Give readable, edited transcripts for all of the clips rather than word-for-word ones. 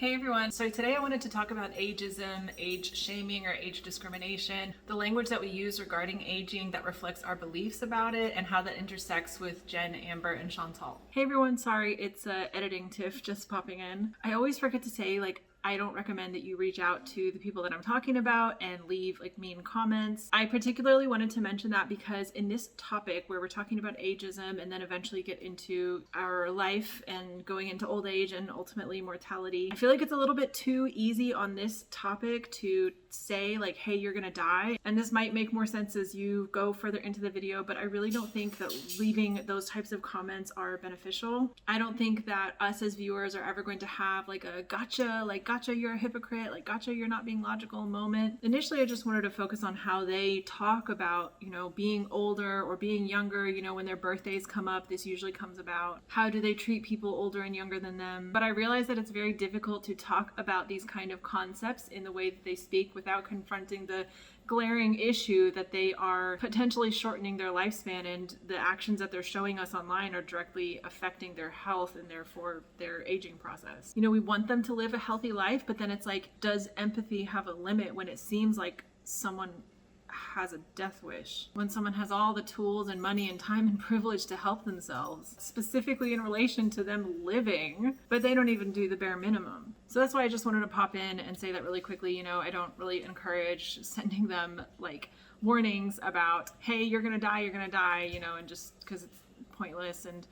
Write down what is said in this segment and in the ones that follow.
Hey everyone, so today I wanted to talk about ageism, age shaming or age discrimination, the language that we use regarding aging that reflects our beliefs about it, and how that intersects with Jen, Amber, and Chantal. Hey everyone, sorry, it's editing tiff just popping in. I always forget to say, I don't recommend that you reach out to the people that I'm talking about and leave mean comments. I particularly wanted to mention that because in this topic where we're talking about ageism and then eventually get into our life and going into old age and ultimately mortality, I feel like it's a little bit too easy on this topic to say hey, you're gonna die. And this might make more sense as you go further into the video, but I really don't think that leaving those types of comments are beneficial. I don't think that us as viewers are ever going to have a gotcha, you're a hypocrite, gotcha, you're not being logical moment. Initially, I just wanted to focus on how they talk about, being older or being younger, when their birthdays come up, this usually comes about. How do they treat people older and younger than them? But I realize that it's very difficult to talk about these kind of concepts in the way that they speak without confronting the glaring issue that they are potentially shortening their lifespan, and the actions that they're showing us online are directly affecting their health and therefore their aging process. We want them to live a healthy life, but then it's does empathy have a limit when it seems like someone has a death wish, when someone has all the tools and money and time and privilege to help themselves, specifically in relation to them living, but they don't even do the bare minimum. So that's why I just wanted to pop in and say that really quickly. I don't really encourage sending them warnings about, hey, you're gonna die, and just because it's pointless, and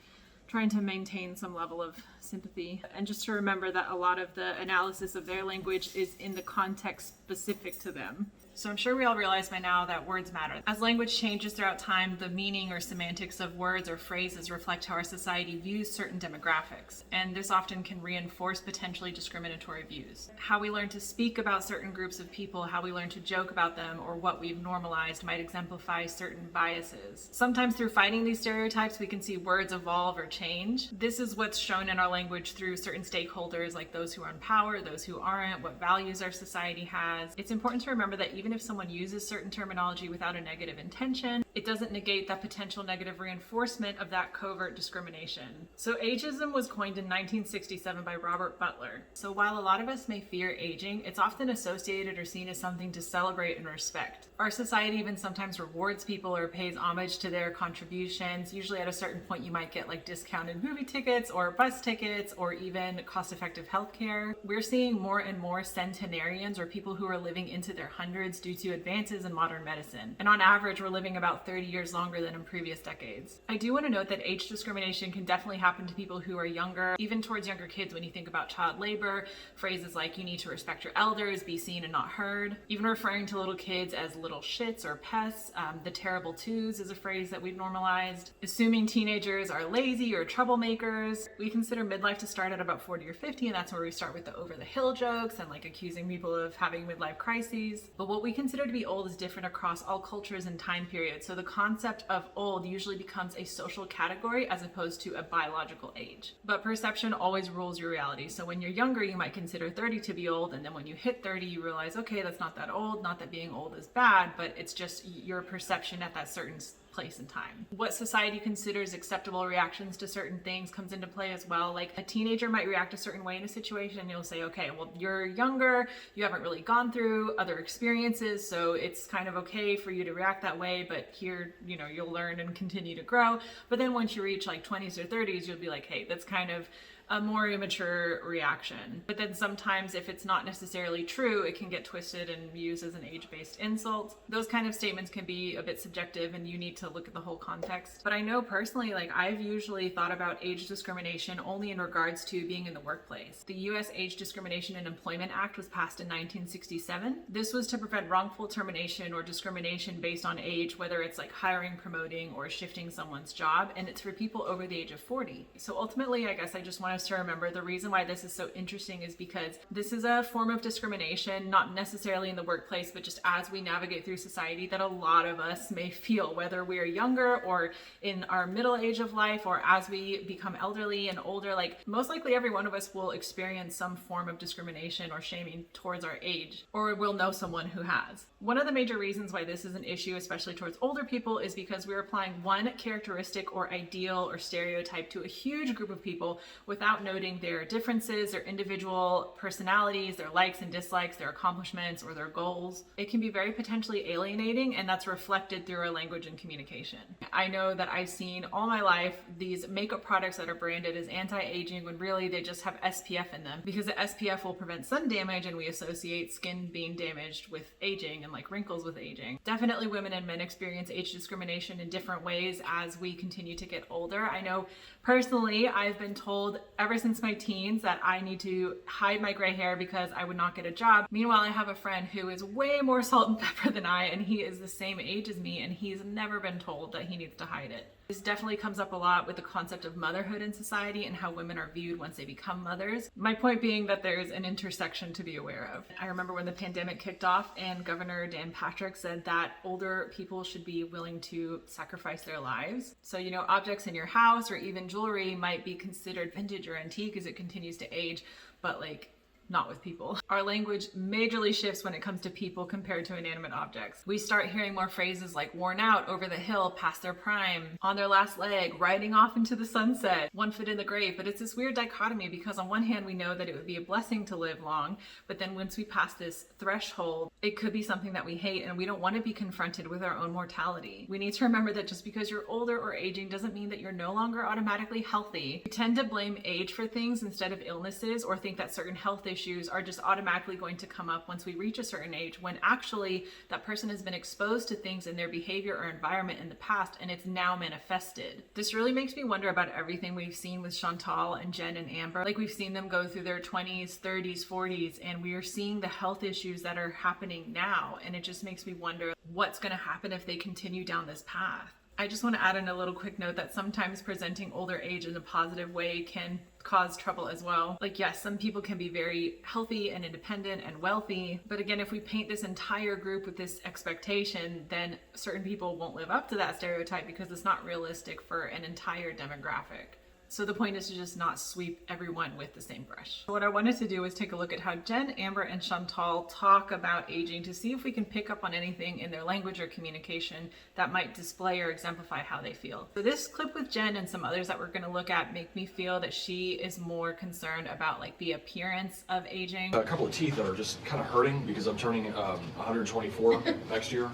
trying to maintain some level of sympathy. And just to remember that a lot of the analysis of their language is in the context specific to them. So I'm sure we all realize by now that words matter. As language changes throughout time, the meaning or semantics of words or phrases reflect how our society views certain demographics, and this often can reinforce potentially discriminatory views. How we learn to speak about certain groups of people, how we learn to joke about them, or what we've normalized might exemplify certain biases. Sometimes through fighting these stereotypes, we can see words evolve or change. This is what's shown in our language through certain stakeholders, like those who are in power, those who aren't, what values our society has. It's important to remember that even if someone uses certain terminology without a negative intention, it doesn't negate that potential negative reinforcement of that covert discrimination. So ageism was coined in 1967 by Robert Butler. So while a lot of us may fear aging, it's often associated or seen as something to celebrate and respect. Our society even sometimes rewards people or pays homage to their contributions. Usually at a certain point you might get discounted movie tickets or bus tickets or even cost-effective healthcare. We're seeing more and more centenarians, or people who are living into their hundreds due to advances in modern medicine. And on average, we're living about 30 years longer than in previous decades. I do want to note that age discrimination can definitely happen to people who are younger, even towards younger kids. When you think about child labor, phrases like you need to respect your elders, be seen and not heard, even referring to little kids as little shits or pests. The terrible twos is a phrase that we've normalized. Assuming teenagers are lazy or troublemakers. We consider midlife to start at about 40 or 50, and that's where we start with the over-the-hill jokes and accusing people of having midlife crises. But what we consider to be old is different across all cultures and time periods. So the concept of old usually becomes a social category as opposed to a biological age. But perception always rules your reality. So when you're younger, you might consider 30 to be old, and then when you hit 30, you realize, okay, that's not that old. Not that being old is bad, but it's just your perception at that certain place and time. What society considers acceptable reactions to certain things comes into play as well. A teenager might react a certain way in a situation, and you'll say, okay, well, you're younger, you haven't really gone through other experiences, so it's kind of okay for you to react that way, but here, you'll learn and continue to grow. But then once you reach 20s or 30s, you'll be like, hey, that's kind of a more immature reaction. But then sometimes if it's not necessarily true, it can get twisted and used as an age-based insult. Those kind of statements can be a bit subjective, and you need to look at the whole context. But I know personally, I've usually thought about age discrimination only in regards to being in the workplace. The U.S. Age Discrimination in Employment Act was passed in 1967. This was to prevent wrongful termination or discrimination based on age, whether it's hiring, promoting, or shifting someone's job, and it's for people over the age of 40. So ultimately, I guess I just want to remember the reason why this is so interesting is because this is a form of discrimination, not necessarily in the workplace, but just as we navigate through society, that a lot of us may feel, whether we are younger or in our middle age of life, or as we become elderly and older. Most likely every one of us will experience some form of discrimination or shaming towards our age, or will know someone who has. One of the major reasons why this is an issue, especially towards older people, is because we're applying one characteristic or ideal or stereotype to a huge group of people without without noting their differences, their individual personalities, their likes and dislikes, their accomplishments, or their goals. It can be very potentially alienating, and that's reflected through our language and communication. I know that I've seen all my life these makeup products that are branded as anti-aging when really they just have SPF in them, because the SPF will prevent sun damage, and we associate skin being damaged with aging and like wrinkles with aging. Definitely women and men experience age discrimination in different ways as we continue to get older. I know personally, I've been told ever since my teens that I need to hide my gray hair because I would not get a job. Meanwhile, I have a friend who is way more salt and pepper than I, and he is the same age as me, and he's never been told that he needs to hide it. This definitely comes up a lot with the concept of motherhood in society and how women are viewed once they become mothers. My point being that there's an intersection to be aware of. I remember when the pandemic kicked off and Governor Dan Patrick said that older people should be willing to sacrifice their lives. So, you know, objects in your house or even jewelry might be considered vintage or antique as it continues to age, but like, not with people. Our language majorly shifts when it comes to people compared to inanimate objects. We start hearing more phrases like worn out, over the hill, past their prime, on their last leg, riding off into the sunset, one foot in the grave. But it's this weird dichotomy because on one hand, we know that it would be a blessing to live long, but then once we pass this threshold, it could be something that we hate, and we don't want to be confronted with our own mortality. We need to remember that just because you're older or aging doesn't mean that you're no longer automatically healthy. We tend to blame age for things instead of illnesses, or think that certain health issues are just automatically going to come up once we reach a certain age, when actually that person has been exposed to things in their behavior or environment in the past and it's now manifested. This really makes me wonder about everything we've seen with Chantal and Jen and Amber. Like, we've seen them go through their 20s, 30s, 40s, and we are seeing the health issues that are happening now, and it just makes me wonder what's going to happen if they continue down this path. I just want to add in a little quick note that sometimes presenting older age in a positive way can cause trouble as well. Like, yes, some people can be very healthy and independent and wealthy, but again, if we paint this entire group with this expectation, then certain people won't live up to that stereotype because it's not realistic for an entire demographic. So the point is to just not sweep everyone with the same brush. What I wanted to do was take a look at how Jen, Amber, and Chantal talk about aging to see if we can pick up on anything in their language or communication that might display or exemplify how they feel. So this clip with Jen and some others that we're going to look at make me feel that she is more concerned about like the appearance of aging. A couple of teeth that are just kind of hurting because I'm turning 124 next year.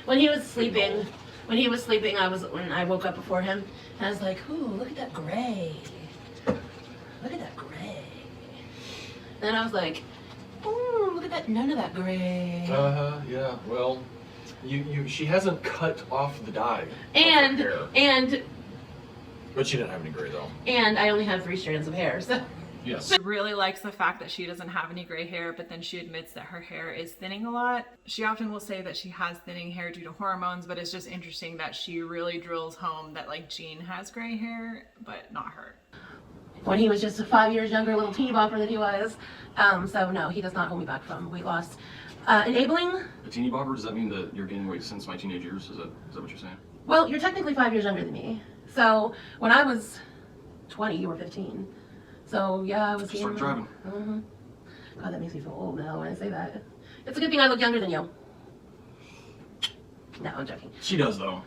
When he was sleeping, when I woke up before him, and I was like, ooh, look at that gray. Look at that gray. Then I was like, ooh, look at that, none of that gray. Yeah, well, she hasn't cut off the dye. But she didn't have any gray though. And I only have 3 strands of hair, so. Yes. She really likes the fact that she doesn't have any gray hair, but then she admits that her hair is thinning a lot. She often will say that she has thinning hair due to hormones, but it's just interesting that she really drills home that like Jean has gray hair, but not her. When he was just 5 years younger, little teeny bopper that he was. So no, he does not hold me back from weight loss. Enabling. A teeny bopper, does that mean that you're gaining weight since my teenage years? Is that what you're saying? Well, you're technically 5 years younger than me. So when I was 20, you were 15. So yeah, I was start driving. God, that makes me feel old now when I say that. It's a good thing I look younger than you. No, I'm joking. She does though.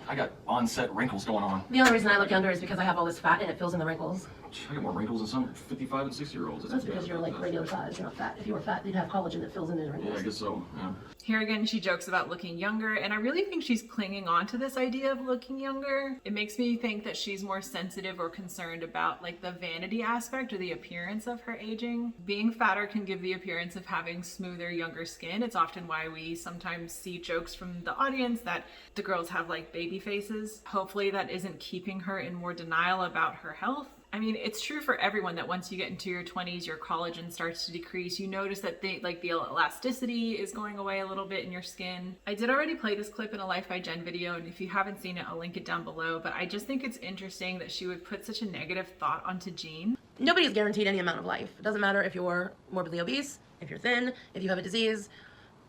I got onset wrinkles going on. The only reason I look younger is because I have all this fat and it fills in the wrinkles. I got more wrinkles than some 55 and 60-year-olds. That's because you're like regular size, you're not fat. If you were fat, you'd have collagen that fills in those wrinkles. Yeah, I guess so, yeah. Here again, she jokes about looking younger, and I really think she's clinging on to this idea of looking younger. It makes me think that she's more sensitive or concerned about like the vanity aspect or the appearance of her aging. Being fatter can give the appearance of having smoother, younger skin. It's often why we sometimes see jokes from the audience that the girls have like baby faces. Hopefully that isn't keeping her in more denial about her health. I mean, it's true for everyone that once you get into your 20s, your collagen starts to decrease. You notice that the elasticity is going away a little bit in your skin. I did already play this clip in a Life by Jen video, and if you haven't seen it, I'll link it down below. But I just think it's interesting that she would put such a negative thought onto Jean. Nobody's guaranteed any amount of life. It doesn't matter if you're morbidly obese, if you're thin, if you have a disease.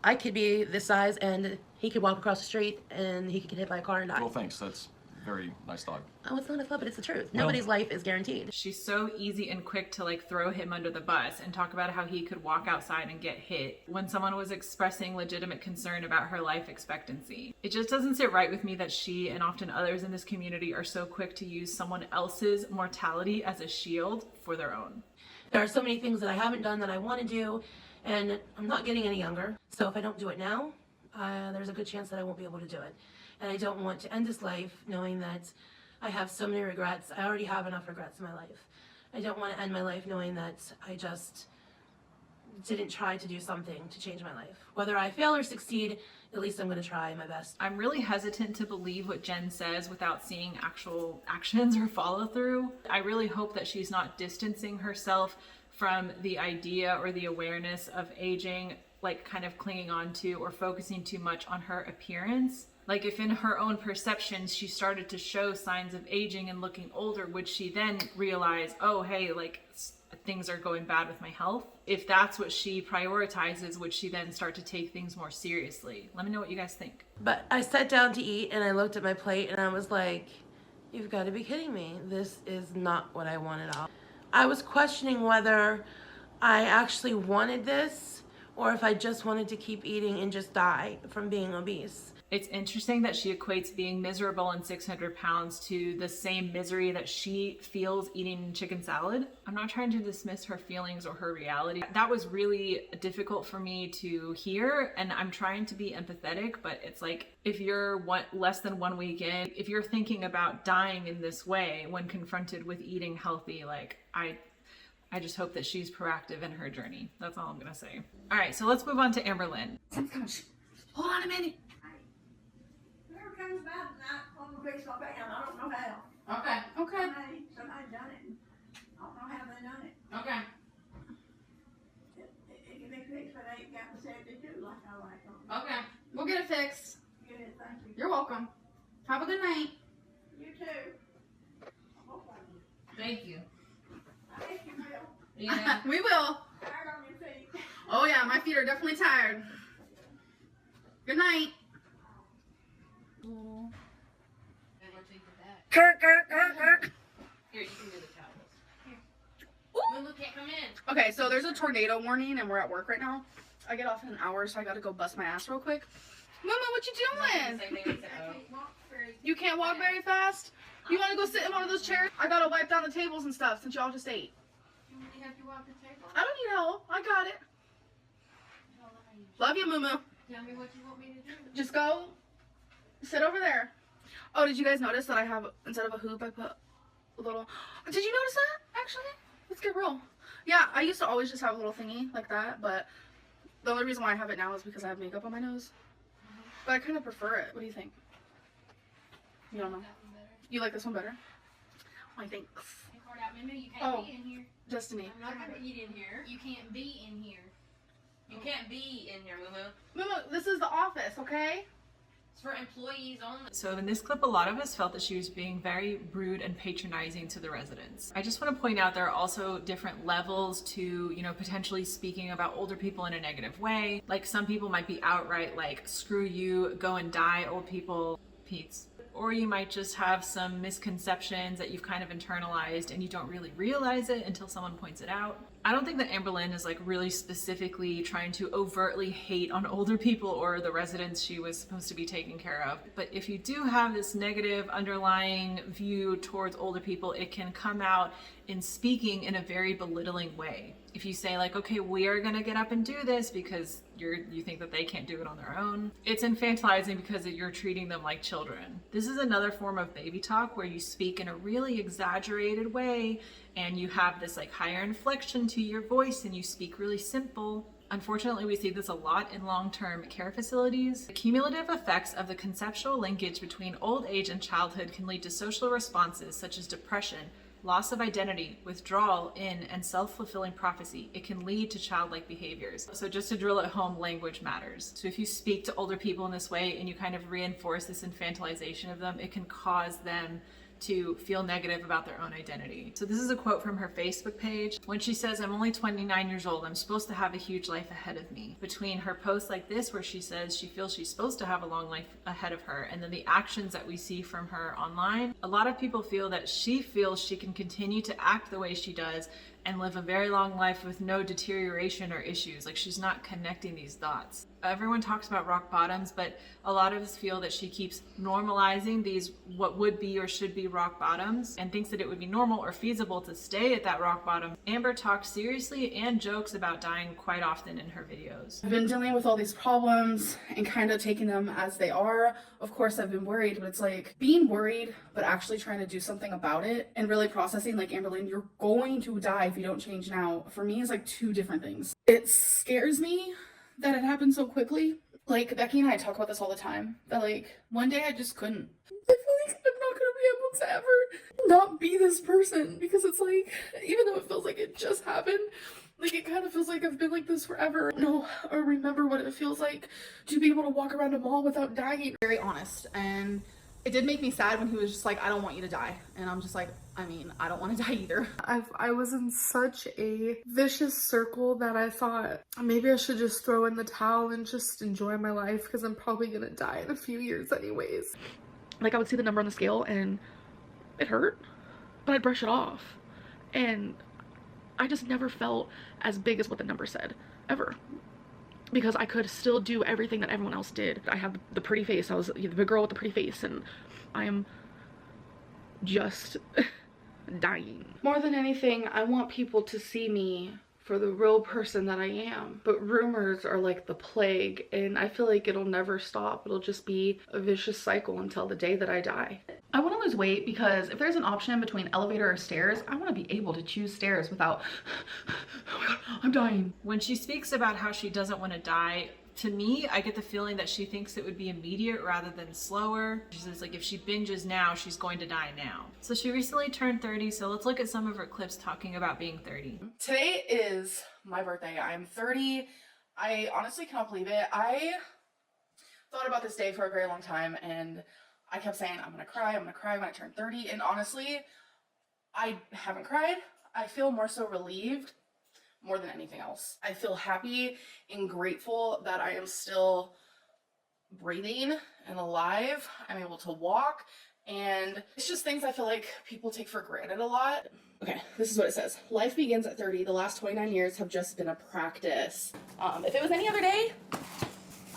I could be this size and he could walk across the street and he could get hit by a car and die. Well, thanks. That's very nice dog. Oh, it's not a club, but it's the truth. Nobody's life is guaranteed. She's so easy and quick to like throw him under the bus and talk about how he could walk outside and get hit when someone was expressing legitimate concern about her life expectancy. It just doesn't sit right with me that she and often others in this community are so quick to use someone else's mortality as a shield for their own. There are so many things that I haven't done that I want to do, and I'm not getting any younger. So if I don't do it now, there's a good chance that I won't be able to do it. And I don't want to end this life knowing that I have so many regrets. I already have enough regrets in my life. I don't want to end my life knowing that I just didn't try to do something to change my life. Whether I fail or succeed, at least I'm going to try my best. I'm really hesitant to believe what Jen says without seeing actual actions or follow through. I really hope that she's not distancing herself from the idea or the awareness of aging, like kind of clinging on to or focusing too much on her appearance. Like if in her own perceptions she started to show signs of aging and looking older, would she then realize, oh hey, like things are going bad with my health? If that's what she prioritizes, would she then start to take things more seriously? Let me know what you guys think. But I sat down to eat and I looked at my plate and I was like, you've got to be kidding me. This is not what I wanted at all. I was questioning whether I actually wanted this or if I just wanted to keep eating and just die from being obese. It's interesting that she equates being miserable and 600 pounds to the same misery that she feels eating chicken salad. I'm not trying to dismiss her feelings or her reality. That was really difficult for me to hear, and I'm trying to be empathetic, but it's like if you're less than 1 week in, if you're thinking about dying in this way when confronted with eating healthy, like I just hope that she's proactive in her journey. That's all I'm gonna say. All right, so let's move on to Amberlynn. Hold on a minute. Comes back tonight on the face of I don't know how. Okay. Somebody done it. I don't know how they done it. Okay. It can be fixed, but they ain't got the 72 like I like them. Okay. We'll get it fixed. Good, thank you. You're welcome. Have a good night. You too. Thank you. I think you will. Yeah. We will. Tired on your feet. Oh yeah, my feet are definitely tired. Good night. Kirk. Here, you can do the towels. Lulu can't come in. Okay, so there's a tornado warning and we're at work right now. I get off in an hour, so I gotta go bust my ass real quick. Mama, what you doing? You can't walk very fast? You wanna go sit in one of those chairs? I gotta wipe down the tables and stuff since y'all just ate. You want me to help you walk the table? I don't need help. I got it. Love you, Moo. Tell me what you want me to do. Just go sit over there. Oh, did you guys notice that I have, instead of a hoop, I put a little... Did you notice that, actually? Let's get real. Yeah, I used to always just have a little thingy like that, but the only reason why I have it now is because I have makeup on my nose. But I kind of prefer it. What do you think? You don't know? You like this one better? I think. You can't Oh. be in here. Destiny. I'm not gonna eat in here. You can't be in here. You can't be in here, Moo. Moo, this is the office, okay? It's for employees only. So in this clip, a lot of us felt that she was being very rude and patronizing to the residents. I just want to point out there are also different levels to, potentially speaking about older people in a negative way. Like some people might be outright like, screw you, go and die, old people, Pete's. Or you might just have some misconceptions that you've kind of internalized and you don't really realize it until someone points it out. I don't think that Amberlynn is like really specifically trying to overtly hate on older people or the residents she was supposed to be taking care of. But if you do have this negative underlying view towards older people, it can come out in speaking in a very belittling way. If you say like, okay, we are gonna get up and do this because you think that they can't do it on their own, it's infantilizing because you're treating them like children. This is another form of baby talk where you speak in a really exaggerated way and you have this like higher inflection to your voice and you speak really simple. Unfortunately, we see this a lot in long-term care facilities. The cumulative effects of the conceptual linkage between old age and childhood can lead to social responses such as depression, loss of identity, withdrawal in, and self-fulfilling prophecy. It can lead to childlike behaviors. So just to drill it home, language matters. So if you speak to older people in this way and you kind of reinforce this infantilization of them, it can cause them to feel negative about their own identity. So this is a quote from her Facebook page when she says, "I'm only 29 years old. I'm supposed to have a huge life ahead of me." Between her posts like this, where she says she feels she's supposed to have a long life ahead of her, and then the actions that we see from her online, a lot of people feel that she feels she can continue to act the way she does and live a very long life with no deterioration or issues. Like, she's not connecting these dots. Everyone talks about rock bottoms, but a lot of us feel that she keeps normalizing these what would be or should be rock bottoms and thinks that it would be normal or feasible to stay at that rock bottom. Amber talks seriously and jokes about dying quite often in her videos. I've been dealing with all these problems and kind of taking them as they are. Of course, I've been worried, but it's like being worried, but actually trying to do something about it and really processing, like, Amberlynn, you're going to die if you don't change now. For me, it's like two different things. It scares me that it happened so quickly. Like, Becky and I talk about this all the time, that like one day I just couldn't. I feel like I'm not gonna be able to ever not be this person, because it's like, even though it feels like it just happened, like it kind of feels like I've been like this forever. No, or remember what it feels like to be able to walk around a mall without dying. Very honest, and it did make me sad when he was just like, I don't want you to die. And I'm just like, I mean, I don't want to die either. I was in such a vicious circle that I thought maybe I should just throw in the towel and just enjoy my life, because I'm probably gonna die in a few years anyways. Like, I would see the number on the scale and it hurt, but I'd brush it off. And I just never felt as big as what the number said, ever. Because I could still do everything that everyone else did. I have the pretty face. I was the big girl with the pretty face, and I am just dying. More than anything, I want people to see me for the real person that I am. But rumors are like the plague, and I feel like it'll never stop. It'll just be a vicious cycle until the day that I die. I want to lose weight because if there's an option between elevator or stairs, I want to be able to choose stairs without, oh my god, I'm dying. When she speaks about how she doesn't want to die, to me, I get the feeling that she thinks it would be immediate rather than slower. She says, like, if she binges now, she's going to die now. So she recently turned 30, so let's look at some of her clips talking about being 30. Today is my birthday. I'm 30. I honestly cannot believe it. I thought about this day for a very long time, and I kept saying, I'm gonna cry when I turn 30, and honestly, I haven't cried. I feel more so relieved more than anything else. I feel happy and grateful that I am still breathing and alive. I'm able to walk, and it's just things I feel like people take for granted a lot. Okay, this is what it says. Life begins at 30. The last 29 years have just been a practice. If it was any other day,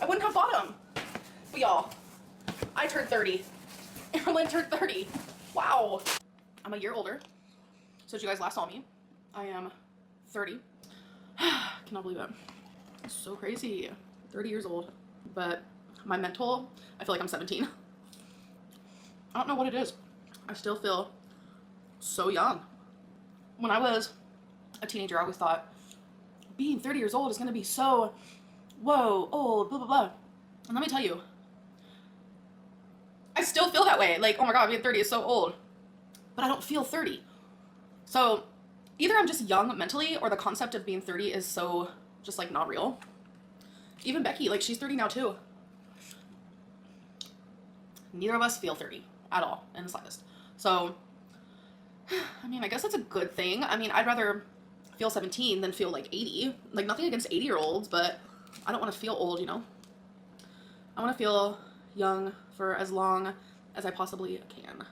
I wouldn't have bought them. But y'all, I turned 30. Amberlynn turned 30. Wow. I'm a year older. So as you guys last saw me, I am 30. Cannot believe it. It's so crazy. 30 years old. But my mental, I feel like I'm 17. I don't know what it is. I still feel so young. When I was a teenager, I always thought being 30 years old is going to be so, whoa, old, blah, blah, blah. And let me tell you, I still feel that way. Like, oh my god, being 30 is so old. But I don't feel 30. So either I'm just young mentally, or the concept of being 30 is so just like not real. Even Becky, like, she's 30 now too. Neither of us feel 30 at all in the slightest. So, I mean, I guess that's a good thing. I mean, I'd rather feel 17 than feel like 80. Like, nothing against 80-year-olds, but I don't want to feel old, you know? I want to feel young for as long as I possibly can.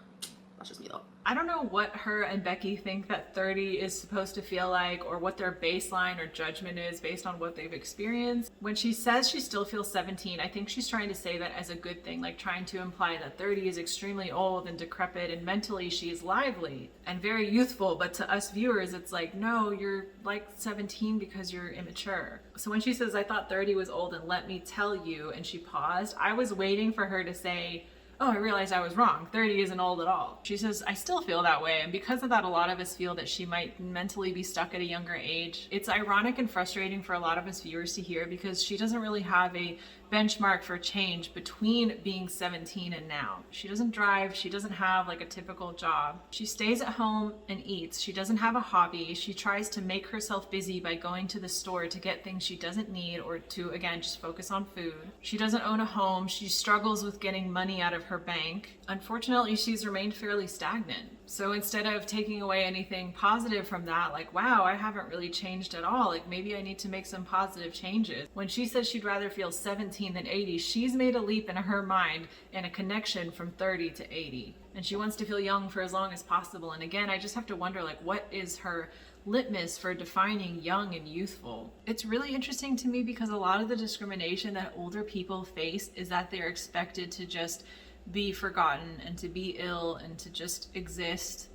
That's just me though. I don't know what her and Becky think that 30 is supposed to feel like, or what their baseline or judgment is based on what they've experienced. When she says she still feels 17, I think she's trying to say that as a good thing, like trying to imply that 30 is extremely old and decrepit, and mentally she is lively and very youthful. But to us viewers, it's like, no, you're like 17 because you're immature. So when she says, I thought 30 was old and let me tell you, and she paused, I was waiting for her to say, oh, I realized I was wrong. 30 isn't old at all. She says, I still feel that way. And because of that, a lot of us feel that she might mentally be stuck at a younger age. It's ironic and frustrating for a lot of us viewers to hear, because she doesn't really have a benchmark for change between being 17 and now. She doesn't drive. She doesn't have like a typical job. She stays at home and eats. She doesn't have a hobby. She tries to make herself busy by going to the store to get things she doesn't need, or to, again, just focus on food. She doesn't own a home. She struggles with getting money out of her bank. Unfortunately, she's remained fairly stagnant. So instead of taking away anything positive from that, like, wow, I haven't really changed at all, like maybe I need to make some positive changes. When she says she'd rather feel 17 than 80, she's made a leap in her mind and a connection from 30 to 80. And she wants to feel young for as long as possible. And again, I just have to wonder, like, what is her litmus for defining young and youthful? It's really interesting to me because a lot of the discrimination that older people face is that they're expected to just be forgotten and to be ill and to just exist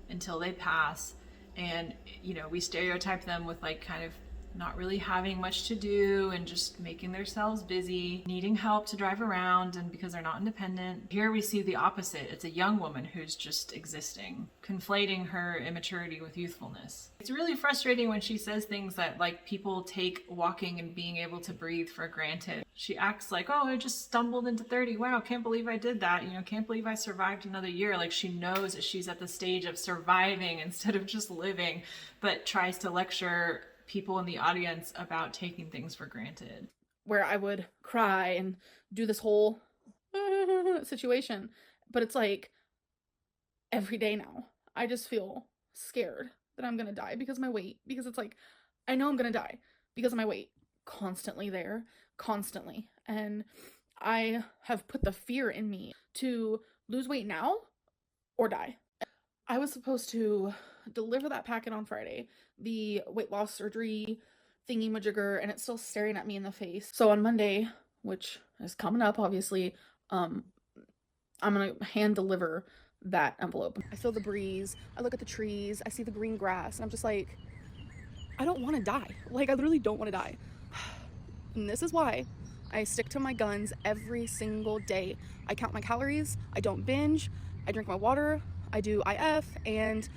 until they pass. And, you know, we stereotype them with like kind of not really having much to do and just making themselves busy, needing help to drive around, and because they're not independent. Here we see the opposite. It's a young woman who's just existing, conflating her immaturity with youthfulness. It's really frustrating when she says things that like people take walking and being able to breathe for granted. She acts like, oh, I just stumbled into 30. Wow, can't believe I did that. You know, can't believe I survived another year. Like she knows that she's at the stage of surviving instead of just living, but tries to lecture people in the audience about taking things for granted. Where I would cry and do this whole situation. But it's like every day now, I just feel scared that I'm gonna die because of my weight. Because it's like, I know I'm gonna die because of my weight. Constantly there, constantly. And I have put the fear in me to lose weight now or die. I was supposed to deliver that packet on Friday, the weight loss surgery thingy-majigger, and it's still staring at me in the face. So on Monday, which is coming up, obviously, I'm gonna hand deliver that envelope. I feel the breeze, I look at the trees, I see the green grass, and I'm just like, I don't want to die. Like, I literally don't want to die. And this is why I stick to my guns every single day. I count my calories, I don't binge, I drink my water, I do IF, and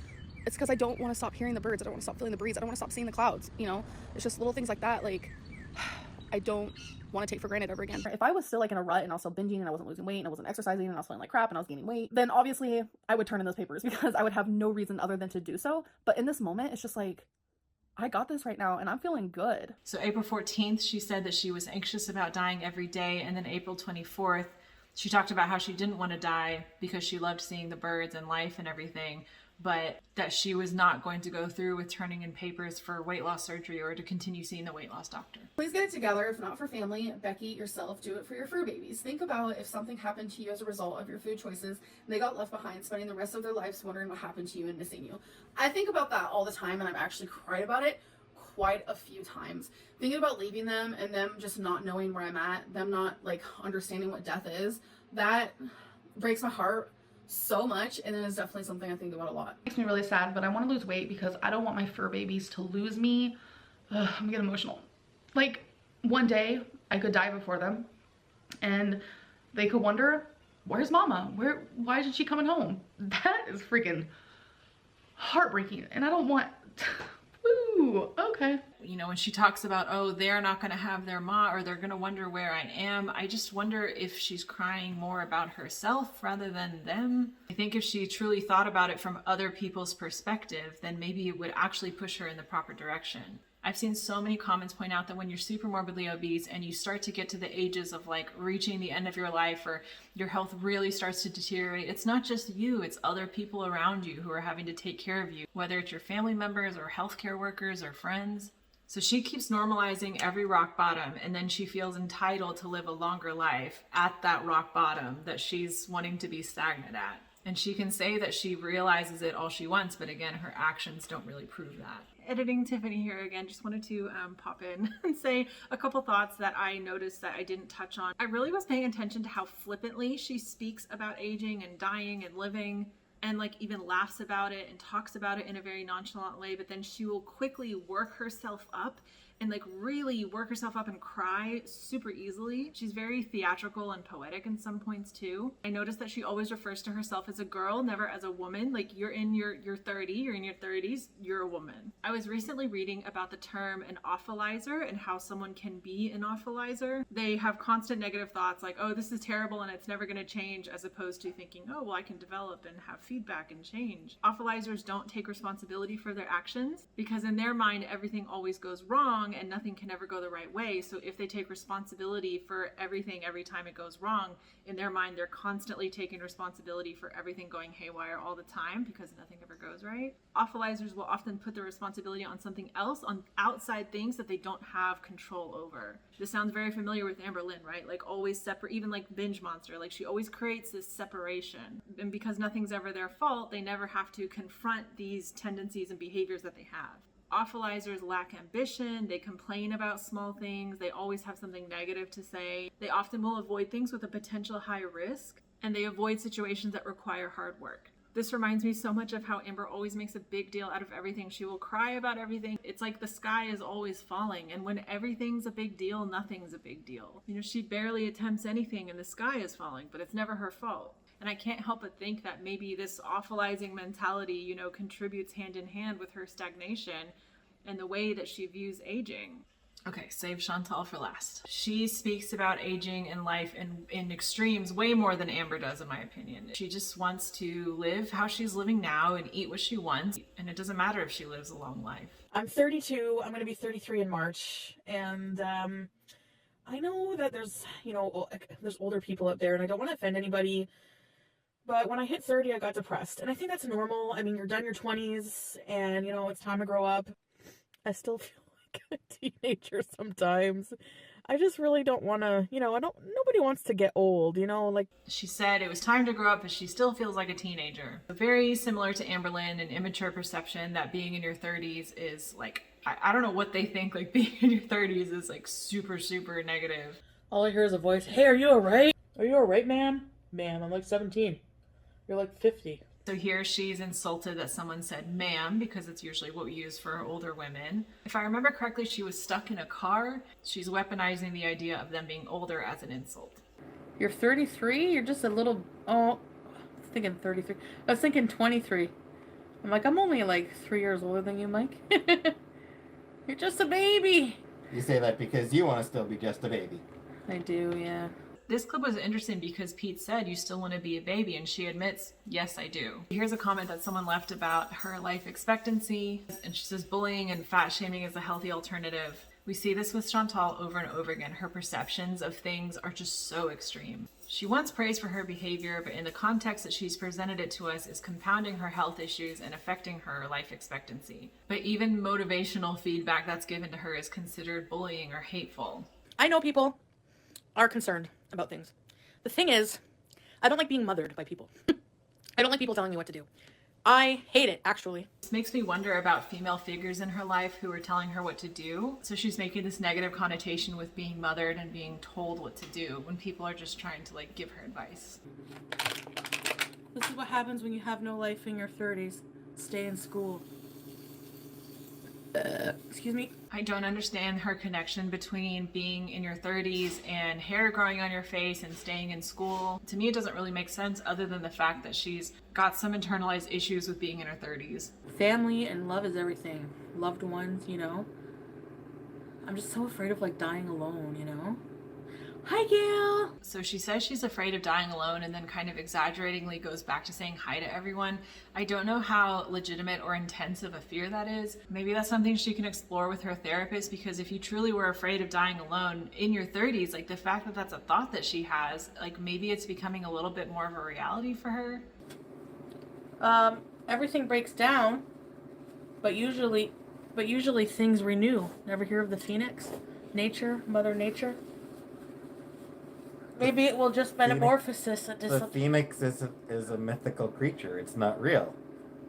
it's because I don't want to stop hearing the birds. I don't want to stop feeling the breeze. I don't want to stop seeing the clouds. You know, it's just little things like that. Like, I don't want to take for granted ever again. If I was still like in a rut and I was still binging and I wasn't losing weight and I wasn't exercising and I was feeling like crap and I was gaining weight, then obviously I would turn in those papers because I would have no reason other than to do so. But in this moment, it's just like, I got this right now and I'm feeling good. So April 14th, she said that she was anxious about dying every day. And then April 24th, she talked about how she didn't want to die because she loved seeing the birds and life and everything, but that she was not going to go through with turning in papers for weight loss surgery or to continue seeing the weight loss doctor. Please get it together. If not for family, Becky, yourself, do it for your fur babies. Think about if something happened to you as a result of your food choices and they got left behind, spending the rest of their lives wondering what happened to you and missing you. I think about that all the time, and I've actually cried about it quite a few times. Thinking about leaving them and them just not knowing where I'm at, them not like understanding what death is, that breaks my heart so much, and it is definitely something I think about a lot. It makes me really sad, but I want to lose weight because I don't want my fur babies to lose me. I'm gonna get emotional. Like, one day I could die before them and they could wonder, where's mama? Why isn't she coming home? That is freaking heartbreaking, and I don't want Woo, okay. You know, when she talks about, oh, they're not going to have their ma, or they're going to wonder where I am, I just wonder if she's crying more about herself rather than them. I think if she truly thought about it from other people's perspective, then maybe it would actually push her in the proper direction. I've seen so many comments point out that when you're super morbidly obese and you start to get to the ages of like reaching the end of your life, or your health really starts to deteriorate, it's not just you, it's other people around you who are having to take care of you, whether it's your family members or healthcare workers or friends. So she keeps normalizing every rock bottom, and then she feels entitled to live a longer life at that rock bottom that she's wanting to be stagnant at. And she can say that she realizes it all she wants, but again, her actions don't really prove that. Editing Tiffany here again. Just wanted to pop in and say a couple thoughts that I noticed that I didn't touch on. I really was paying attention to how flippantly she speaks about aging and dying and living, and like even laughs about it and talks about it in a very nonchalant way, but then she will quickly work herself up and like really work herself up and cry super easily. She's very theatrical and poetic in some points too. I noticed that she always refers to herself as a girl, never as a woman. Like, you're in your 30, you're in your 30s, you're a woman. I was recently reading about the term an awfulizer and how someone can be an awfulizer. They have constant negative thoughts like, oh, this is terrible and it's never going to change, as opposed to thinking, oh, well, I can develop and have feedback and change. Awfulizers don't take responsibility for their actions because in their mind, everything always goes wrong, wrong and nothing can ever go the right way. So if they take responsibility for everything every time it goes wrong, in their mind, they're constantly taking responsibility for everything going haywire all the time because nothing ever goes right. Awfulizers will often put the responsibility on something else, on outside things that they don't have control over. This sounds very familiar with Amberlynn, right? Like always separate, even like Binge Monster, like she always creates this separation. And because nothing's ever their fault, they never have to confront these tendencies and behaviors that they have. Awfulizers lack ambition, they complain about small things, they always have something negative to say. They often will avoid things with a potential high risk, and they avoid situations that require hard work. This reminds me so much of how Amber always makes a big deal out of everything. She will cry about everything. It's like the sky is always falling, and when everything's a big deal, nothing's a big deal. You know, she barely attempts anything and the sky is falling, but it's never her fault. And I can't help but think that maybe this awfulizing mentality, you know, contributes hand in hand with her stagnation and the way that she views aging. Okay, save Chantal for last. She speaks about aging in life in extremes way more than Amber does, in my opinion. She just wants to live how she's living now and eat what she wants. And it doesn't matter if she lives a long life. I'm 32. I'm going to be 33 in March. And I know that there's, you know, there's older people out there, and I don't want to offend anybody. But when I hit 30, I got depressed. And I think that's normal. I mean, you're done your 20s and, you know, it's time to grow up. I still feel like a teenager sometimes. I just really don't want to, you know, nobody wants to get old, you know, like. She said it was time to grow up, but she still feels like a teenager. Very similar to Amberlynn, an immature perception that being in your 30s is like, I don't know what they think, like being in your 30s is like super, super negative. All I hear is a voice, hey, are you all right? Are you all right, man? Man, I'm like 17. You're like 50. So here she's insulted that someone said ma'am, because it's usually what we use for older women. If I remember correctly, she was stuck in a car. She's weaponizing the idea of them being older as an insult. You're 33? You're just a little, I was thinking 33. I was thinking 23. I'm like, I'm only like 3 years older than you, Mike. You're just a baby. You say that because you want to still be just a baby. I do, yeah. This clip was interesting because Pete said, you still want to be a baby, and she admits, yes, I do. Here's a comment that someone left about her life expectancy, and she says, bullying and fat shaming is a healthy alternative. We see this with Chantal over and over again. Her perceptions of things are just so extreme. She wants praise for her behavior, but in the context that she's presented it to us is compounding her health issues and affecting her life expectancy. But even motivational feedback that's given to her is considered bullying or hateful. I know people are concerned about things. The thing is, I don't like being mothered by people. I don't like people telling me what to do. I hate it, actually. This makes me wonder about female figures in her life who are telling her what to do. So she's making this negative connotation with being mothered and being told what to do when people are just trying to like give her advice. This is what happens when you have no life in your 30s. Stay in school. Excuse me? I don't understand her connection between being in your 30s and hair growing on your face and staying in school. To me, it doesn't really make sense other than the fact that she's got some internalized issues with being in her 30s. Family and love is everything. Loved ones, you know? I'm just so afraid of like dying alone, you know? Hi, Gail! So she says she's afraid of dying alone and then kind of exaggeratingly goes back to saying hi to everyone. I don't know how legitimate or intense of a fear that is. Maybe that's something she can explore with her therapist, because if you truly were afraid of dying alone in your 30s, like the fact that that's a thought that she has, like maybe it's becoming a little bit more of a reality for her. Everything breaks down, but usually things renew. Never hear of the phoenix? Nature, Mother Nature? Maybe it will just metamorphosis. The phoenix is a mythical creature. It's not real.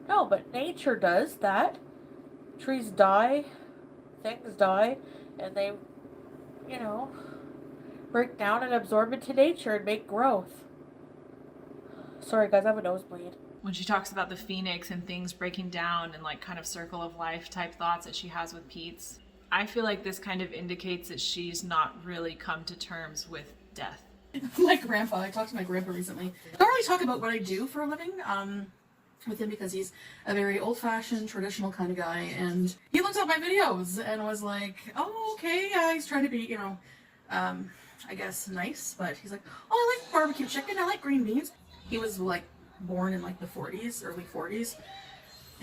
No, but nature does that. Trees die, things die, and they, you know, break down and absorb into nature and make growth. Sorry guys, I have a nosebleed. When she talks about the phoenix and things breaking down and like kind of circle of life type thoughts that she has with Pete's, I feel like this kind of indicates that she's not really come to terms with death. My grandpa, I talked to my grandpa recently. I don't really talk about what I do for a living with him because he's a very old-fashioned, traditional kind of guy, and he looked at my videos and was like, oh, okay, yeah, he's trying to be, you know, I guess nice, but he's like, oh, I like barbecue chicken, I like green beans. He was like born in like the 40s, early 40s,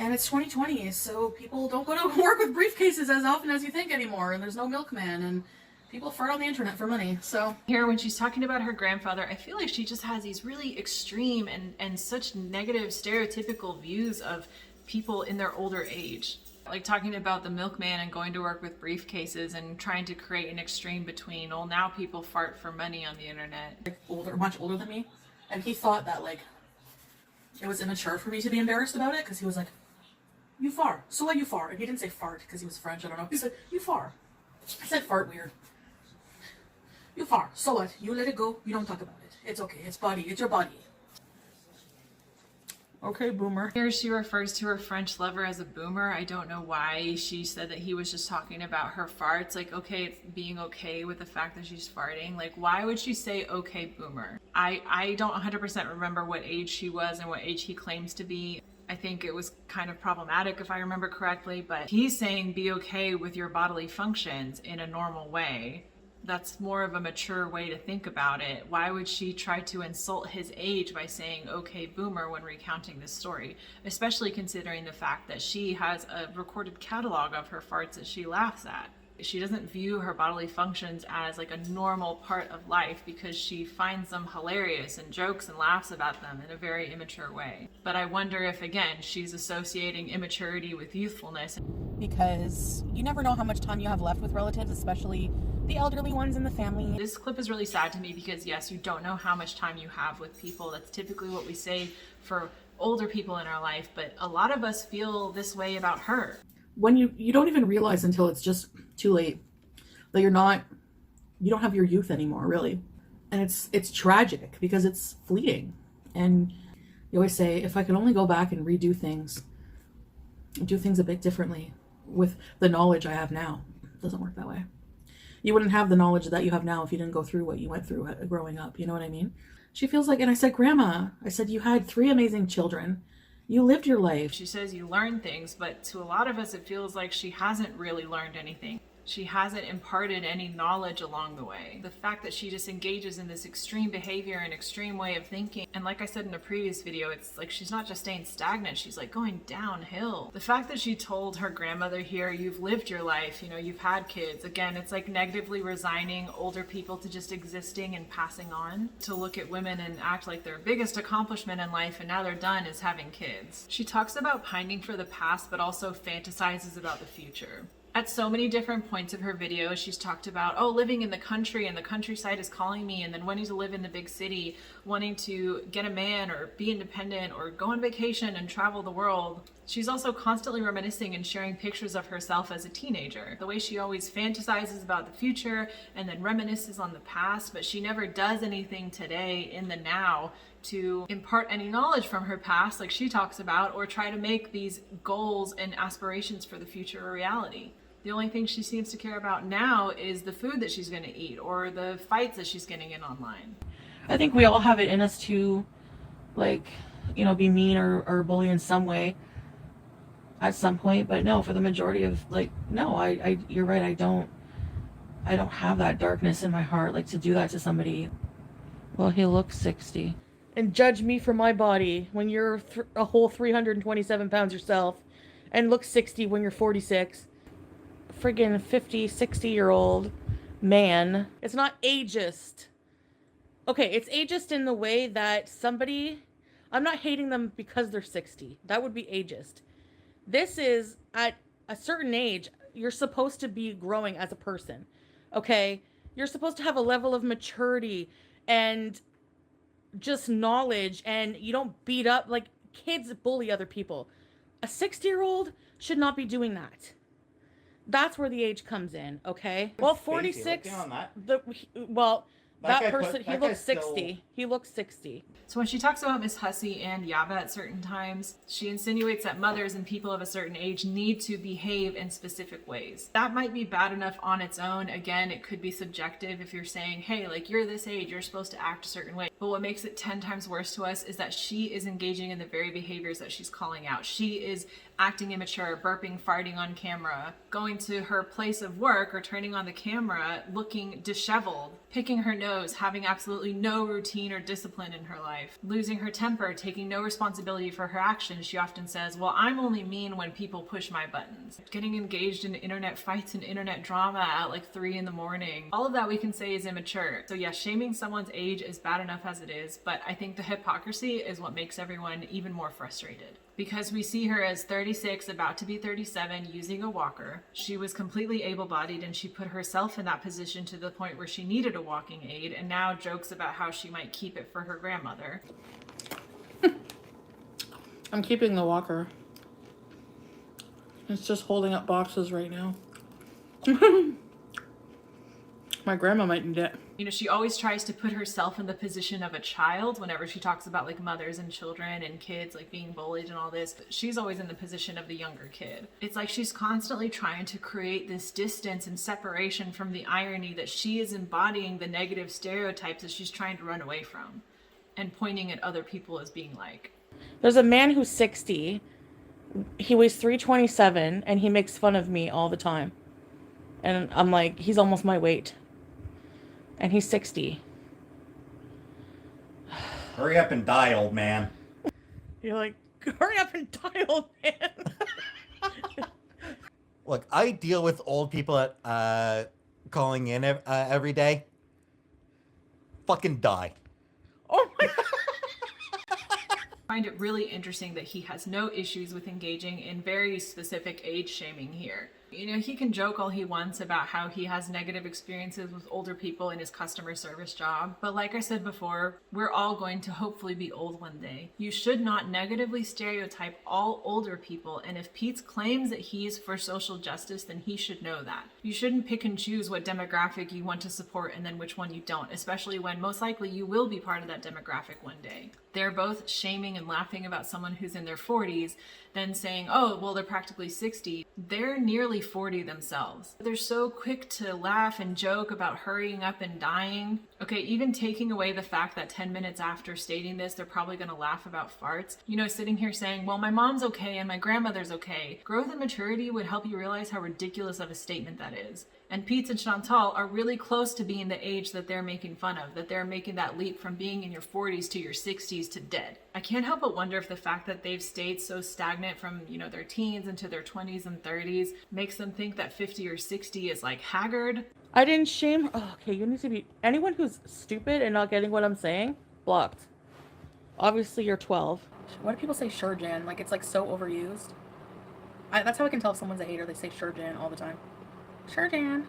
And it's 2020, so people don't go to work with briefcases as often as you think anymore, and there's no milkman, and people fart on the internet for money, so. Here, when she's talking about her grandfather, I feel like she just has these really extreme and such negative stereotypical views of people in their older age. Like talking about the milkman and going to work with briefcases and trying to create an extreme between, well, now people fart for money on the internet. Like older, much older than me, and he thought that like it was immature for me to be embarrassed about it, because he was like, you fart, so what, you fart? And he didn't say fart because he was French, I don't know. He said, you fart. I said fart weird. You fart, so what? You let it go, you don't talk about it. It's okay, it's body, it's your body. Okay, boomer. Here she refers to her French lover as a boomer. I don't know why she said that he was just talking about her farts. Like, okay, it's being okay with the fact that she's farting. Like, why would she say, okay, boomer? I don't 100% remember what age she was and what age he claims to be. I think it was kind of problematic if I remember correctly, but he's saying be okay with your bodily functions in a normal way. That's more of a mature way to think about it. Why would she try to insult his age by saying, okay, boomer, when recounting this story? Especially considering the fact that she has a recorded catalog of her farts that she laughs at. She doesn't view her bodily functions as like a normal part of life because she finds them hilarious and jokes and laughs about them in a very immature way. But I wonder if, again, she's associating immaturity with youthfulness. Because you never know how much time you have left with relatives, especially the elderly ones in the family. This clip is really sad to me because, yes, you don't know how much time you have with people. That's typically what we say for older people in our life, but a lot of us feel this way about her. When you don't even realize until it's just too late that you don't have your youth anymore, really. And it's tragic because it's fleeting. And you always say, if I could only go back and redo things, do things a bit differently with the knowledge I have now. It doesn't work that way. You wouldn't have the knowledge that you have now if you didn't go through what you went through growing up. You know what I mean? She feels like, and I said, Grandma, I said, you had 3 amazing children. You lived your life. She says you learn things, but to a lot of us, it feels like she hasn't really learned anything. She hasn't imparted any knowledge along the way. The fact that she just engages in this extreme behavior and extreme way of thinking, and like I said in a previous video, it's like she's not just staying stagnant, she's like going downhill. The fact that she told her grandmother here, you've lived your life, you've had kids, again, it's like negatively resigning older people to just existing and passing on, to look at women and act like their biggest accomplishment in life and now they're done is having kids. She talks about pining for the past, but also fantasizes about the future. At so many different points of her videos, she's talked about, living in the country and the countryside is calling me, and then wanting to live in the big city, wanting to get a man or be independent or go on vacation and travel the world. She's also constantly reminiscing and sharing pictures of herself as a teenager. The way she always fantasizes about the future and then reminisces on the past, but she never does anything today in the now to impart any knowledge from her past like she talks about, or try to make these goals and aspirations for the future a reality. The only thing she seems to care about now is the food that she's going to eat or the fights that she's getting in online. I think we all have it in us to, be mean or bully in some way at some point. But no, for the majority of, no, you're right. I don't have that darkness in my heart, to do that to somebody. Well, he looks 60. And judge me for my body when you're a whole 327 pounds yourself and look 60 when you're 46. Friggin' 50, 60-year-old man. It's not ageist. Okay, it's ageist in the way that I'm not hating them because they're 60. That would be ageist. This is, at a certain age, you're supposed to be growing as a person. Okay? You're supposed to have a level of maturity and just knowledge, and you don't beat up, kids bully other people. A 60-year-old should not be doing that. That's where the age comes in, okay? Well, 46. That person, he looks 60. He looks 60. So when she talks about Miss Hussey and Yaba at certain times, she insinuates that mothers and people of a certain age need to behave in specific ways. That might be bad enough on its own. Again, it could be subjective if you're saying, hey, you're this age, you're supposed to act a certain way. But what makes it 10 times worse to us is that she is engaging in the very behaviors that she's calling out. She is acting immature, burping, farting on camera, going to her place of work or turning on the camera looking disheveled, picking her nose, having absolutely no routine or discipline in her life, losing her temper, taking no responsibility for her actions. She often says, well, I'm only mean when people push my buttons. Getting engaged in internet fights and internet drama at like 3 in the morning. All of that we can say is immature. So yeah, shaming someone's age is bad enough as it is, but I think the hypocrisy is what makes everyone even more frustrated. Because we see her as 36, about to be 37, using a walker. She was completely able-bodied and she put herself in that position to the point where she needed a walking aid, and now jokes about how she might keep it for her grandmother. I'm keeping the walker. It's just holding up boxes right now. My grandma might need it. You know, she always tries to put herself in the position of a child whenever she talks about like mothers and children and kids like being bullied and all this. She's always in the position of the younger kid. It's like she's constantly trying to create this distance and separation from the irony that she is embodying the negative stereotypes that she's trying to run away from and pointing at other people as being like. There's a man who's 60. He weighs 327 and he makes fun of me all the time. And I'm like, he's almost my weight. And he's 60. Hurry up and die, old man. You're like, hurry up and die, old man. Look, I deal with old people at calling in every day. Fucking die. Oh my God. I find it really interesting that he has no issues with engaging in very specific age shaming here. You know, he can joke all he wants about how he has negative experiences with older people in his customer service job. But like I said before, we're all going to hopefully be old one day. You should not negatively stereotype all older people. And if Pete claims that he's for social justice, then he should know that. You shouldn't pick and choose what demographic you want to support and then which one you don't, especially when most likely you will be part of that demographic one day. They're both shaming and laughing about someone who's in their 40s, then saying, oh, well, they're practically 60. They're nearly 40 themselves. They're so quick to laugh and joke about hurrying up and dying. Okay, even taking away the fact that 10 minutes after stating this, they're probably going to laugh about farts. You know, sitting here saying, well, my mom's okay and my grandmother's okay. Growth and maturity would help you realize how ridiculous of a statement that is. And Pete and Chantal are really close to being the age that they're making fun of, that they're making that leap from being in your 40s to your 60s to dead. I can't help but wonder if the fact that they've stayed so stagnant from, you know, their teens into their 20s and 30s makes them think that 50 or 60 is like haggard. I didn't shame her. Oh, okay, you need to be... Anyone who's stupid and not getting what I'm saying, blocked. Obviously, you're 12. Why do people say sure, Jan? Like, it's like so overused. That's how I can tell if someone's a hater. They say sure, Jan, all the time. Sure, Jan.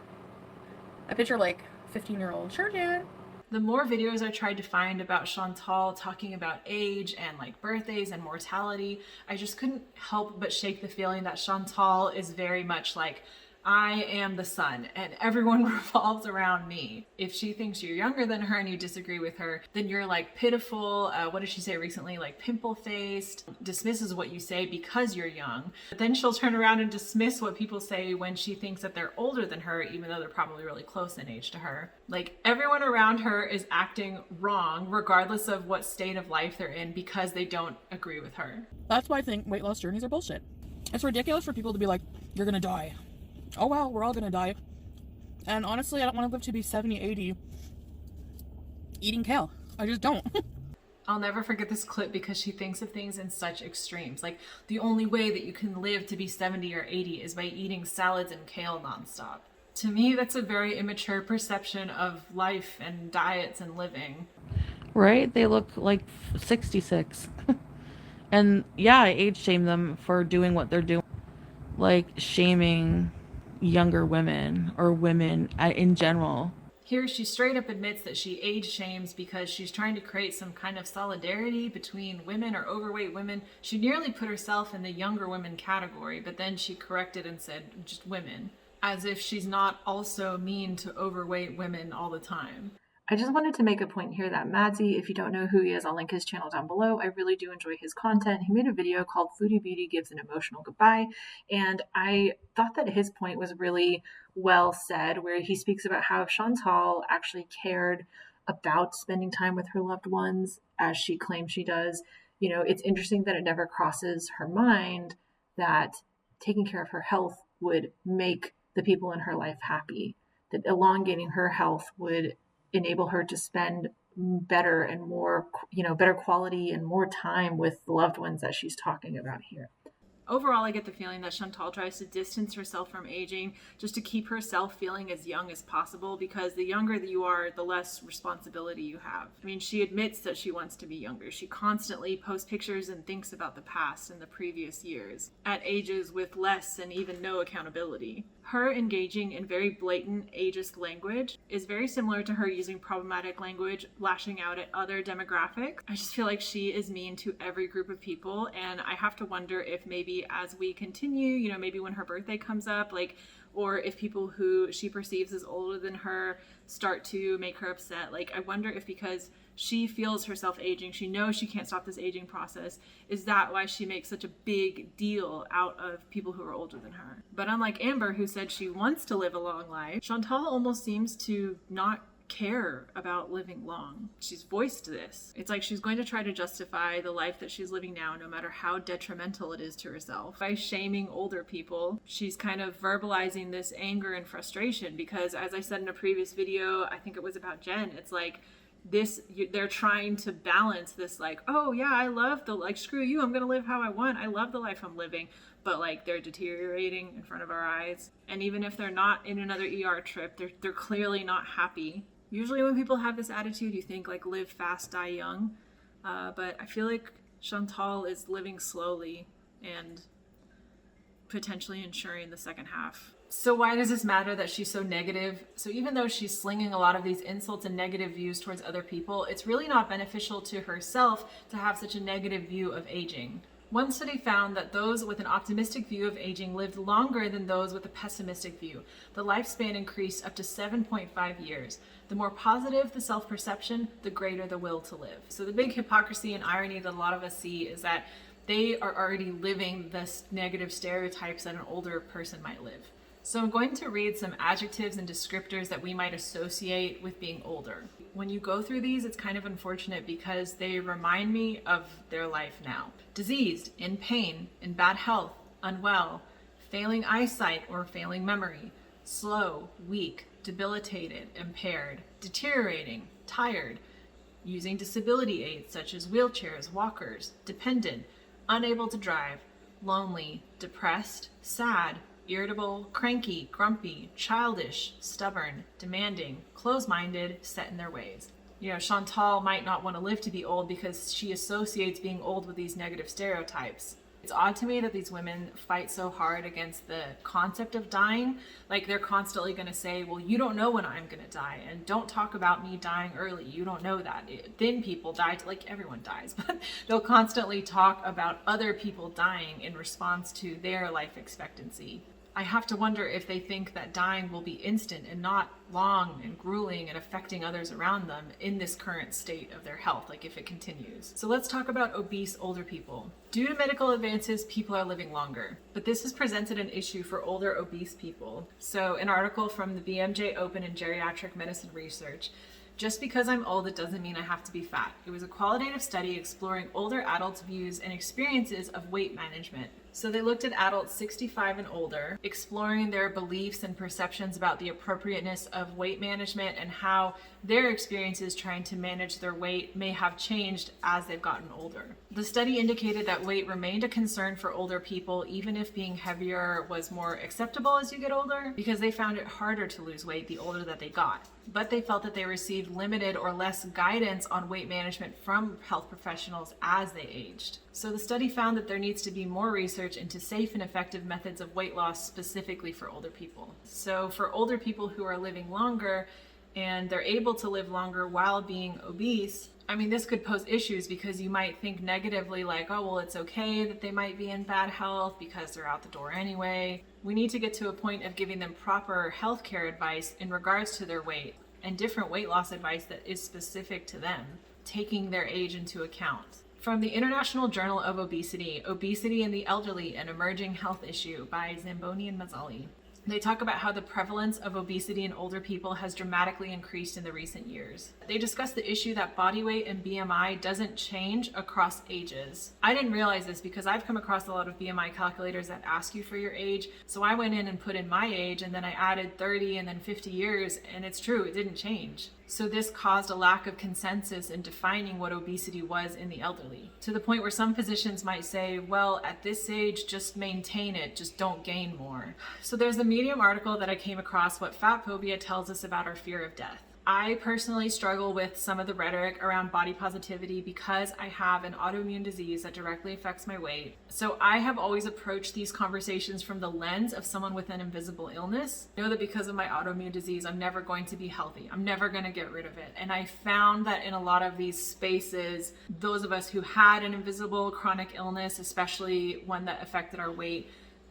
I picture like 15-year-old. Sure, Jan. The more videos I tried to find about Chantal talking about age and like birthdays and mortality, I just couldn't help but shake the feeling that Chantal is very much like, I am the sun and everyone revolves around me. If she thinks you're younger than her and you disagree with her, then you're like pitiful. What did she say recently? Like pimple faced, dismisses what you say because you're young. But then she'll turn around and dismiss what people say when she thinks that they're older than her, even though they're probably really close in age to her. Like everyone around her is acting wrong, regardless of what state of life they're in, because they don't agree with her. That's why I think weight loss journeys are bullshit. It's ridiculous for people to be like, you're gonna die. Oh well, we're all gonna die. And honestly, I don't want to live to be 70, 80 eating kale. I just don't. I'll never forget this clip because she thinks of things in such extremes. Like the only way that you can live to be 70 or 80 is by eating salads and kale nonstop. To me, that's a very immature perception of life and diets and living. Right? They look like 66. And yeah, I age shame them for doing what they're doing. Like shaming younger women or women in general. Here she straight up admits that she age shames because she's trying to create some kind of solidarity between women or overweight women. She nearly put herself in the younger women category, but then she corrected and said just women, as if she's not also mean to overweight women all the time. I just wanted to make a point here that Madsy, if you don't know who he is, I'll link his channel down below. I really do enjoy his content. He made a video called Foodie Beauty Gives an Emotional Goodbye, and I thought that his point was really well said, where he speaks about how Chantal actually cared about spending time with her loved ones, as she claims she does. You know, it's interesting that it never crosses her mind that taking care of her health would make the people in her life happy, that elongating her health would enable her to spend better and more, better quality and more time with the loved ones that she's talking about here. Overall, I get the feeling that Chantal tries to distance herself from aging just to keep herself feeling as young as possible, because the younger that you are, the less responsibility you have. I mean, she admits that she wants to be younger. She constantly posts pictures and thinks about the past and the previous years at ages with less and even no accountability. Her engaging in very blatant ageist language is very similar to her using problematic language, lashing out at other demographics. I just feel like she is mean to every group of people, and I have to wonder if maybe as we continue, maybe when her birthday comes up, or if people who she perceives as older than her start to make her upset, I wonder if because she feels herself aging, she knows she can't stop this aging process, is that why she makes such a big deal out of people who are older than her? But unlike Amber, who said she wants to live a long life, Chantal almost seems to not care about living long. She's voiced this. It's like she's going to try to justify the life that she's living now, no matter how detrimental it is to herself. By shaming older people, she's kind of verbalizing this anger and frustration, because as I said in a previous video, I think it was about Jen, it's like they're trying to balance this, oh yeah, I love screw you, I'm gonna live how I want, I love the life I'm living, but they're deteriorating in front of our eyes. And even if they're not in another ER trip, they're clearly not happy. Usually when people have this attitude, you think live fast, die young, but I feel like Chantal is living slowly and potentially ensuring the second half. So why does this matter that she's so negative? So even though she's slinging a lot of these insults and negative views towards other people, it's really not beneficial to herself to have such a negative view of aging. One study found that those with an optimistic view of aging lived longer than those with a pessimistic view. The lifespan increased up to 7.5 years. The more positive the self-perception, the greater the will to live. So the big hypocrisy and irony that a lot of us see is that they are already living this negative stereotypes that an older person might live. So I'm going to read some adjectives and descriptors that we might associate with being older. When you go through these, it's kind of unfortunate because they remind me of their life now. Diseased, in pain, in bad health, unwell, failing eyesight or failing memory, slow, weak, debilitated, impaired, deteriorating, tired, using disability aids such as wheelchairs, walkers, dependent, unable to drive, lonely, depressed, sad, irritable, cranky, grumpy, childish, stubborn, demanding, close-minded, set in their ways. Chantal might not want to live to be old because she associates being old with these negative stereotypes. It's odd to me that these women fight so hard against the concept of dying. They're constantly going to say, well, you don't know when I'm going to die, and don't talk about me dying early. You don't know that. Thin people die, everyone dies, but they'll constantly talk about other people dying in response to their life expectancy. I have to wonder if they think that dying will be instant and not long and grueling and affecting others around them in this current state of their health, if it continues. So let's talk about obese older people. Due to medical advances, people are living longer, but this has presented an issue for older obese people. So an article from the BMJ Open and Geriatric Medicine Research: just because I'm old, it doesn't mean I have to be fat. It was a qualitative study exploring older adults' views and experiences of weight management. So they looked at adults 65 and older, exploring their beliefs and perceptions about the appropriateness of weight management and how their experiences trying to manage their weight may have changed as they've gotten older. The study indicated that weight remained a concern for older people, even if being heavier was more acceptable as you get older, because they found it harder to lose weight the older that they got. But they felt that they received limited or less guidance on weight management from health professionals as they aged. So the study found that there needs to be more research into safe and effective methods of weight loss specifically for older people. So for older people who are living longer and they're able to live longer while being obese, this could pose issues because you might think negatively oh, well, it's okay that they might be in bad health because they're out the door anyway. We need to get to a point of giving them proper healthcare advice in regards to their weight and different weight loss advice that is specific to them, taking their age into account. From the International Journal of Obesity, Obesity in the Elderly, an Emerging Health Issue by Zamboni and Mazzali. They talk about how the prevalence of obesity in older people has dramatically increased in the recent years. They discuss the issue that body weight and BMI doesn't change across ages. I didn't realize this because I've come across a lot of BMI calculators that ask you for your age. So I went in and put in my age, and then I added 30 and then 50 years, and it's true, it didn't change. So this caused a lack of consensus in defining what obesity was in the elderly, to the point where some physicians might say, well, at this age, just maintain it, just don't gain more. So there's a Medium article that I came across, What Fat Phobia Tells Us About Our Fear of Death. I personally struggle with some of the rhetoric around body positivity because I have an autoimmune disease that directly affects my weight. So I have always approached these conversations from the lens of someone with an invisible illness. I know that because of my autoimmune disease, I'm never going to be healthy. I'm never going to get rid of it. And I found that in a lot of these spaces, those of us who had an invisible chronic illness, especially one that affected our weight,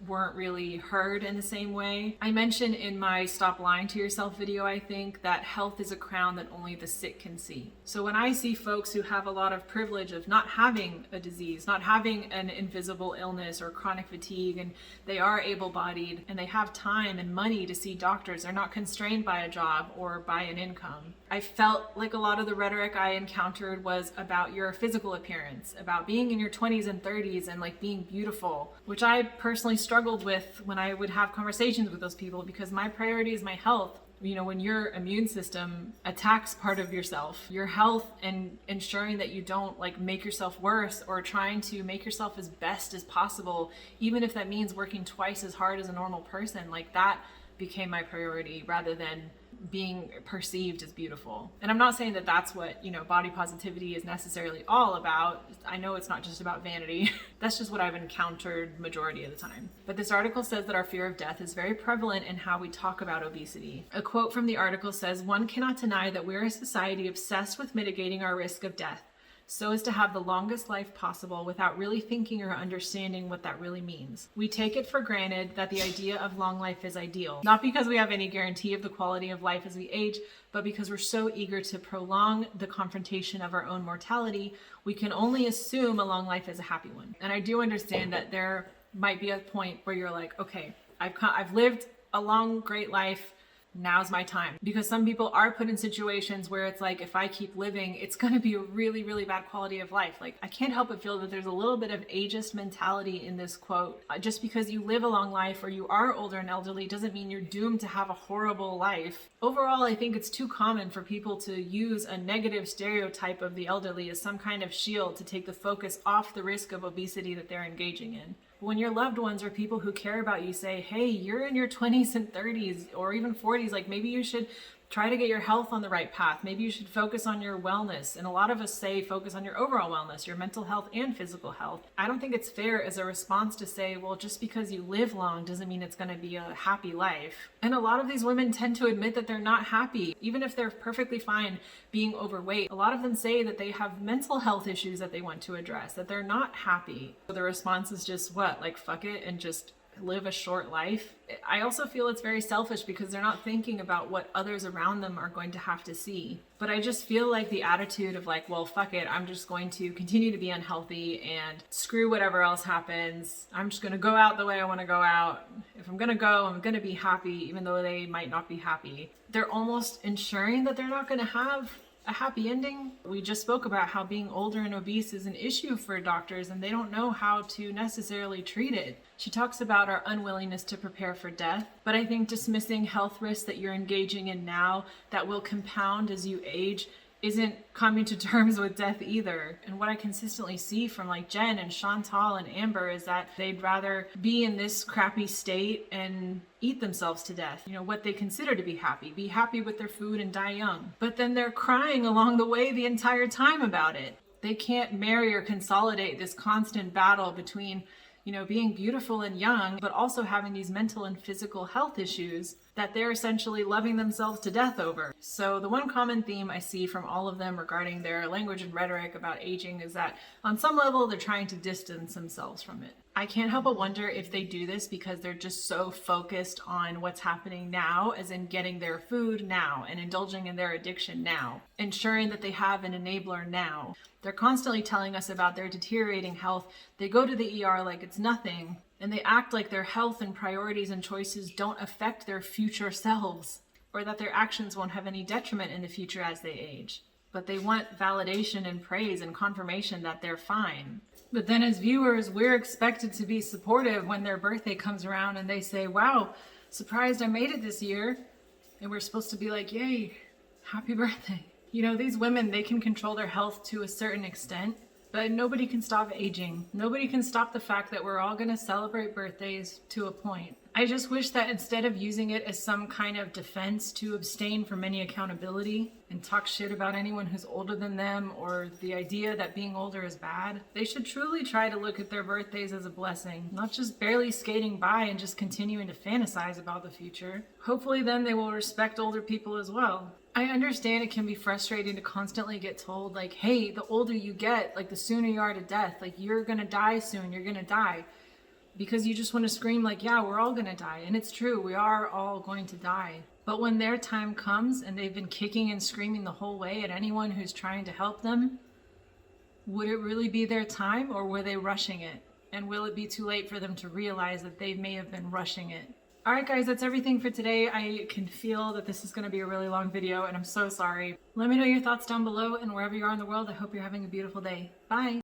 weren't really heard in the same way. I mentioned in my Stop Lying to Yourself video, I think, that health is a crown that only the sick can see. So when I see folks who have a lot of privilege of not having a disease, not having an invisible illness or chronic fatigue, and they are able-bodied and they have time and money to see doctors, they're not constrained by a job or by an income. I felt like a lot of the rhetoric I encountered was about your physical appearance, about being in your 20s and 30s and like being beautiful, which I personally struggled with when I would have conversations with those people, because my priority is my health. You know, when your immune system attacks part of yourself, your health, and ensuring that you don't like make yourself worse or trying to make yourself as best as possible, even if that means working twice as hard as a normal person, like that became my priority rather than being perceived as beautiful. And I'm not saying that that's what, you know, body positivity is necessarily all about. I know it's not just about vanity. That's just what I've encountered majority of the time. But this article says that our fear of death is very prevalent in how we talk about obesity. A quote from the article says, "One cannot deny that we're a society obsessed with mitigating our risk of death, so as to have the longest life possible without really thinking or understanding what that really means. We take it for granted that the idea of long life is ideal, not because we have any guarantee of the quality of life as we age, but because we're so eager to prolong the confrontation of our own mortality, we can only assume a long life is a happy one." And I do understand that there might be a point where you're like, okay, I've lived a long, great life, now's my time. Because some people are put in situations where it's like, if I keep living, it's going to be a really, really bad quality of life. Like, I can't help but feel that there's a little bit of ageist mentality in this quote. Just because you live a long life or you are older and elderly doesn't mean you're doomed to have a horrible life. Overall, I think it's too common for people to use a negative stereotype of the elderly as some kind of shield to take the focus off the risk of obesity that they're engaging in. When your loved ones or people who care about you say, hey, you're in your 20s and 30s or even 40s, like maybe you should try to get your health on the right path. Maybe you should focus on your wellness. And a lot of us say focus on your overall wellness, your mental health and physical health. I don't think it's fair as a response to say, well, just because you live long doesn't mean it's going to be a happy life. And a lot of these women tend to admit that they're not happy, even if they're perfectly fine being overweight. A lot of them say that they have mental health issues that they want to address, that they're not happy. So the response is just what? Like, fuck it and just live a short life. I also feel it's very selfish because they're not thinking about what others around them are going to have to see. But I just feel like the attitude of like, well, fuck it, I'm just going to continue to be unhealthy and screw whatever else happens. I'm just going to go out the way I want to go out. If I'm going to go, I'm going to be happy, even though they might not be happy. They're almost ensuring that they're not going to have a happy ending. We just spoke about how being older and obese is an issue for doctors and they don't know how to necessarily treat it. She talks about our unwillingness to prepare for death, but I think dismissing health risks that you're engaging in now that will compound as you age isn't coming to terms with death either. And what I consistently see from like Jen and Chantal and Amber is that they'd rather be in this crappy state and eat themselves to death. You know, what they consider to be happy with their food and die young. But then they're crying along the way the entire time about it. They can't marry or consolidate this constant battle between, you know, being beautiful and young, but also having these mental and physical health issues that they're essentially loving themselves to death over. So the one common theme I see from all of them regarding their language and rhetoric about aging is that on some level, they're trying to distance themselves from it. I can't help but wonder if they do this because they're just so focused on what's happening now, as in getting their food now and indulging in their addiction now, ensuring that they have an enabler now. They're constantly telling us about their deteriorating health. They go to the ER like it's nothing, And they act like their health and priorities and choices don't affect their future selves, or that their actions won't have any detriment in the future as they age. But they want validation and praise and confirmation that they're fine. But then as viewers, we're expected to be supportive when their birthday comes around and they say, wow, surprised I made it this year. And we're supposed to be like, yay, happy birthday. You know, these women, they can control their health to a certain extent, but nobody can stop aging. Nobody can stop the fact that we're all gonna celebrate birthdays to a point. I just wish that instead of using it as some kind of defense to abstain from any accountability and talk shit about anyone who's older than them, or the idea that being older is bad, they should truly try to look at their birthdays as a blessing, not just barely skating by and just continuing to fantasize about the future. Hopefully then they will respect older people as well. I understand it can be frustrating to constantly get told, like, hey, the older you get, like, the sooner you are to death, like, you're gonna die soon, you're gonna die. Because you just want to scream like, yeah, we're all gonna die. And it's true, we are all going to die. But when their time comes and they've been kicking and screaming the whole way at anyone who's trying to help them, would it really be their time, or were they rushing it? And will it be too late for them to realize that they may have been rushing it? All right, guys, that's everything for today. I can feel that this is going to be a really long video, and I'm so sorry. Let me know your thoughts down below, and wherever you are in the world, I hope you're having a beautiful day. Bye.